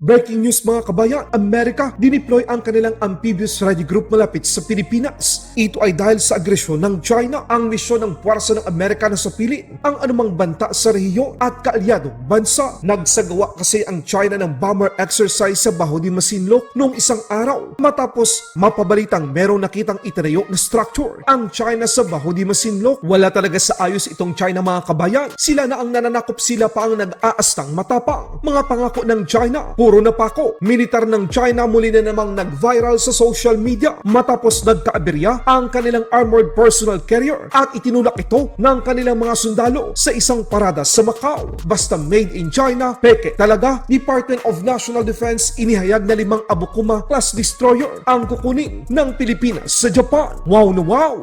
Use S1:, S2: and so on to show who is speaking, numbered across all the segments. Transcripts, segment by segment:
S1: Breaking news mga kabayan, Amerika dineploy ang kanilang amphibious ready group malapit sa Pilipinas. Ito ay dahil sa agresyon ng China. Ang misyon ng puwersa ng Amerika na sapilin ang anumang banta sa rehiyon at kaalyadong bansa. Nagsagawa kasi ang China ng bomber exercise sa Baho de Masinloc noong isang araw. Matapos mapabalitang merong nakitang itinayo na structure ang China sa Baho de Masinloc. Wala talaga sa ayos itong China mga kabayan. Sila na ang nananakop, sila pa ang nag-aastang matapang. Mga pangako ng China, puro na pako. Militar ng China muli na namang nag-viral sa social media matapos nagkaaberya ang kanilang armored personal carrier at itinulak ito ng kanilang mga sundalo sa isang parada sa Macau. Basta made in China, peke talaga. Department of National Defense inihayag na 5 Abukuma class destroyer ang kukunin ng Pilipinas sa Japan. Wow na wow!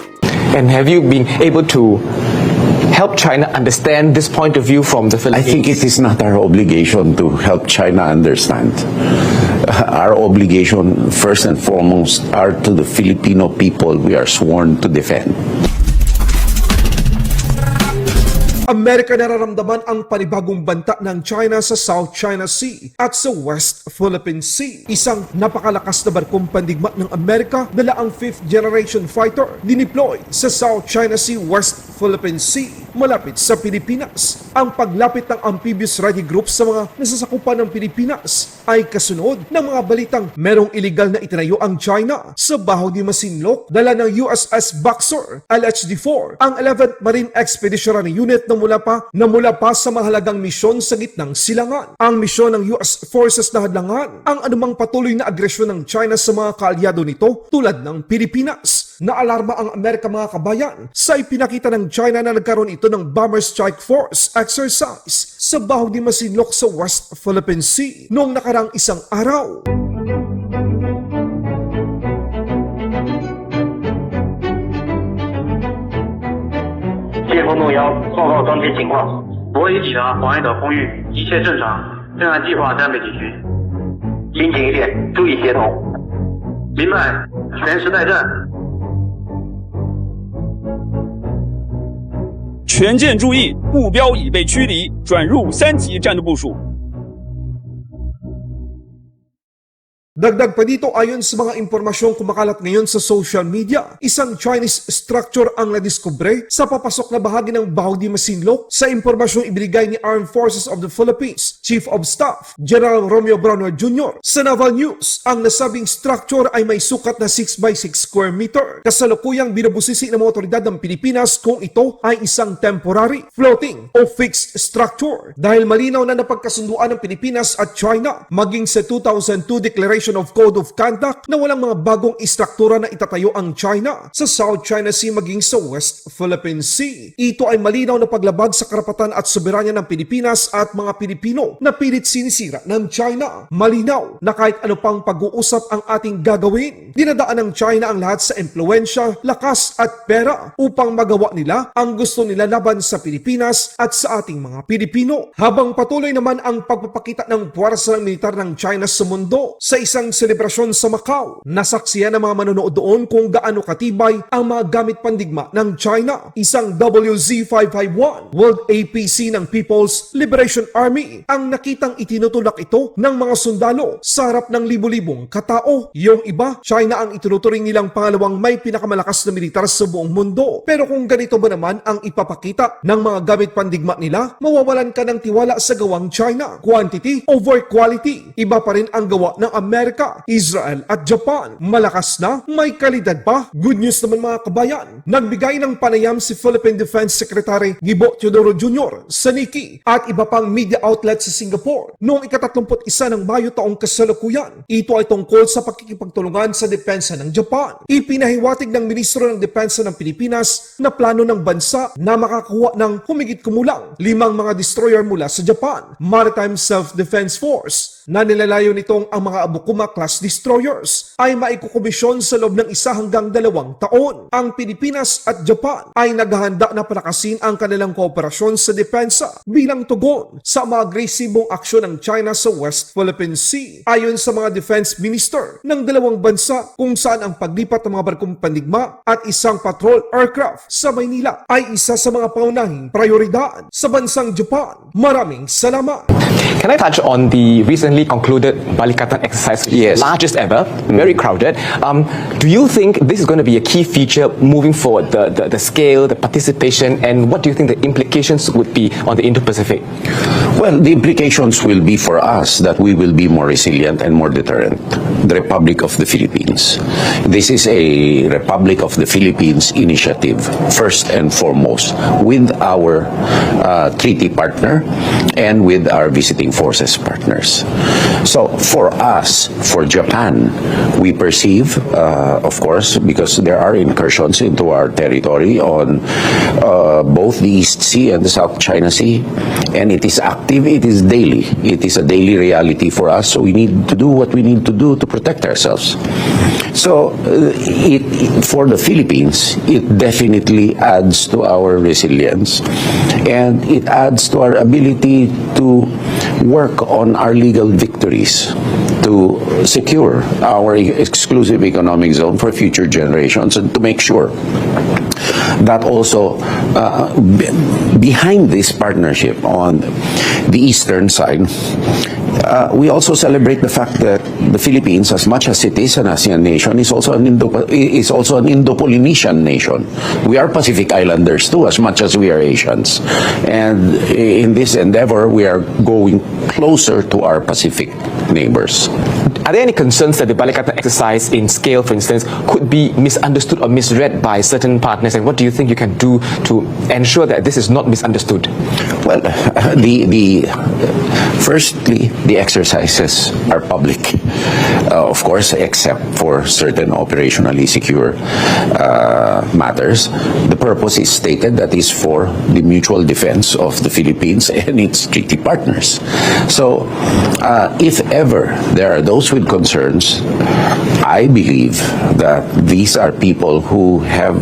S2: And have you been able to help China understand this point of view from the
S3: I
S2: Philippines?
S3: think it is not our obligation to help China understand. Our obligation, first and foremost, are to the Filipino people we are sworn to defend.
S1: Amerika nararamdaman ang panibagong banta ng China sa South China Sea at sa West Philippine Sea. Isang napakalakas na barkong pandigma ng Amerika, dala ang 5th generation fighter, dineploy sa South China Sea, West Philippine Sea, malapit sa Pilipinas. Ang paglapit ng amphibious ready group sa mga nasasakupan ng Pilipinas ay kasunod ng mga balitang merong iligal na itinayo ang China sa Baho de Masinloc. Dala ng USS Boxer LHD-4, ang 11th Marine Expeditionary Unit na mula pa sa mahalagang misyon sa gitnang silangan. Ang misyon ng US Forces na hadlangan ang anumang patuloy na agresyon ng China sa mga kaalyado nito tulad ng Pilipinas. Naalarma ang Amerika mga kabayan sa ipinakita ng China na nagkaroon ito ng Bomber Strike Force exercise sa Baho de Masinloc sa West Philippine Sea noong nakarang isang araw.
S4: 接风洞幺，报告当前情况。我已抵达黄岩岛空域，一切正常，正按计划战备集群。盯紧一点，注意协同。明白，全时待战。
S5: 全舰注意，目标已被驱离，转入3级战斗部署。
S1: Dagdag pa dito, ayon sa mga impormasyong kumakalat ngayon sa social media, isang Chinese structure ang nadiskubre sa papasok na bahagi ng Baho de Masinloc. Sa impormasyong ibinigay ni Armed Forces of the Philippines Chief of Staff General Romeo Bronner Jr. sa Naval News, ang nasabing structure ay may sukat na 6x6 square meter. Kasalukuyang binubusisi ng mga otoridad ng Pilipinas kung ito ay isang temporary, floating o fixed structure dahil malinaw na napagkasunduan ng Pilipinas at China maging sa 2002 Declaration of Code of Conduct na walang mga bagong istruktura na itatayo ang China sa South China Sea maging sa West Philippine Sea. Ito ay malinaw na paglabag sa karapatan at soberanya ng Pilipinas at mga Pilipino na pilit sinisira ng China. Malinaw na kahit ano pang pag-uusap ang ating gagawin, dinadaan ng China ang lahat sa impluensya, lakas at pera upang magawa nila ang gusto nila laban sa Pilipinas at sa ating mga Pilipino. Habang patuloy naman ang pagpapakita ng puwersa ng militar ng China sa mundo sa isang selebrasyon sa Macau, nasaksiyan ng mga manonood doon kung gaano katibay ang mga gamit pandigma ng China. Isang WZ-551 World APC ng People's Liberation Army ang nakitang itinutulak ito ng mga sundalo sa harap ng libu-libong katao. Yung iba, China ang itinuturing nilang pangalawang may pinakamalakas na militar sa buong mundo. Pero kung ganito ba naman ang ipapakita ng mga gamit pandigma nila, mawawalan ka ng tiwala sa gawang China. Quantity over quality. Iba pa rin ang gawa ng Amerika, Israel at Japan. Malakas na, may kalidad pa. Good news naman mga kabayan. Nagbigay ng panayam si Philippine Defense Secretary Gibo Teodoro Jr. sa NIKI at iba pang media outlet sa Singapore noong ika-31 ng Mayo taong kasalukuyan. Ito ay tungkol sa pakikipagtulungan sa depensa ng Japan. Ipinahiwatig ng Ministro ng Depensa ng Pilipinas na plano ng bansa na makakuha ng humigit kumulang 5 mga destroyer mula sa Japan Maritime Self-Defense Force na nilalayo nitong ang mga Abukuma Tacoma-class destroyers ay maikukomisyon sa loob ng 1 hanggang 2 taon. Ang Pilipinas at Japan ay naghahanda na palakasin ang kanilang kooperasyon sa depensa bilang tugon sa mga agresibong aksyon ng China sa West Philippine Sea. Ayon sa mga defense minister ng dalawang bansa, kung saan ang paglipat ng mga barkong pandigma at isang patrol aircraft sa Maynila ay isa sa mga paunahing prioridad sa bansang Japan. Maraming salamat!
S2: Can I touch on the recently concluded Balikatan exercise, which is
S3: Yes.
S2: the largest ever, very crowded? Do you think this is going to be a key feature moving forward, the scale, the participation, and what do you think the implications would be on the Indo-Pacific?
S3: Well, the implications will be for us that we will be more resilient and more deterrent. The Republic of the Philippines. This is a Republic of the Philippines initiative, first and foremost, with our treaty partner and with our visiting forces partners. So for us, for Japan, we perceive, of course, because there are incursions into our territory on both the East Sea and the South China Sea, and it is active, it is daily. It is a daily reality for us, so we need to do what we need to do to protect ourselves. So, for the Philippines, it definitely adds to our resilience, and it adds to our ability to work on our legal victories to secure our exclusive economic zone for future generations and to make sure that also behind this partnership on the eastern side, we also celebrate the fact that the Philippines, as much as it is an ASEAN nation, is also an Indo-Polynesian nation. We are Pacific Islanders too, as much as we are Asians. And in this endeavor, we are going closer to our Pacific neighbors.
S2: Are there any concerns that the Balikatan exercise in scale, for instance, could be misunderstood or misread by certain partners? And what do you think you can do to ensure that this is not misunderstood?
S3: Well, firstly, the exercises are public, of course, except for certain operationally secure matters. The purpose is stated that is for the mutual defense of the Philippines and its treaty partners. So, if ever there are those with concerns, I believe that these are people who have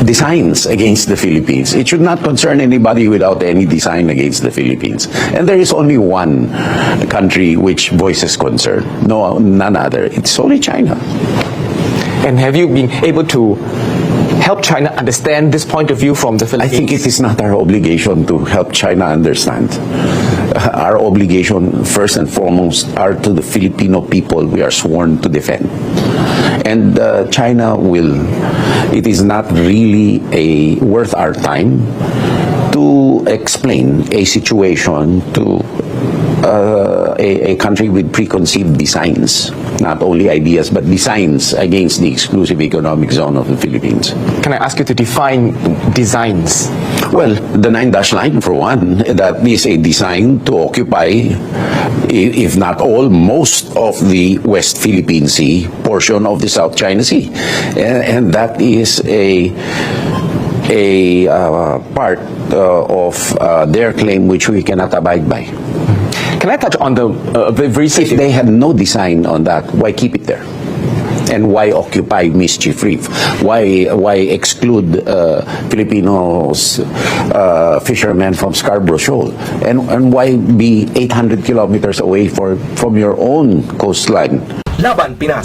S3: designs against the Philippines. It should not concern anybody without any design against the Philippines. And there is only one country which voices concern, none other. It's only China.
S2: And have you been able to help China understand this point of view from the
S3: I
S2: Philippines?
S3: think it is not our obligation to help China understand. Our obligation, first and foremost, are to the Filipino people we are sworn to defend. And China it is not really worth our time to explain a situation to a country with preconceived designs, not only ideas, but designs against the exclusive economic zone of the Philippines.
S2: Can I ask you to define designs?
S3: Well, the 9-dash line, for one, that is a design to occupy, if not all, most of the West Philippine Sea portion of the South China Sea. And that is a part of their claim which we cannot abide by.
S2: Can I touch on the very
S3: If they had no design on that, why keep it there? And why occupy Mischief Reef? Why exclude Filipinos fishermen from Scarborough Shoal? And why be 800 kilometers away from your own coastline?
S6: Laban Pinas.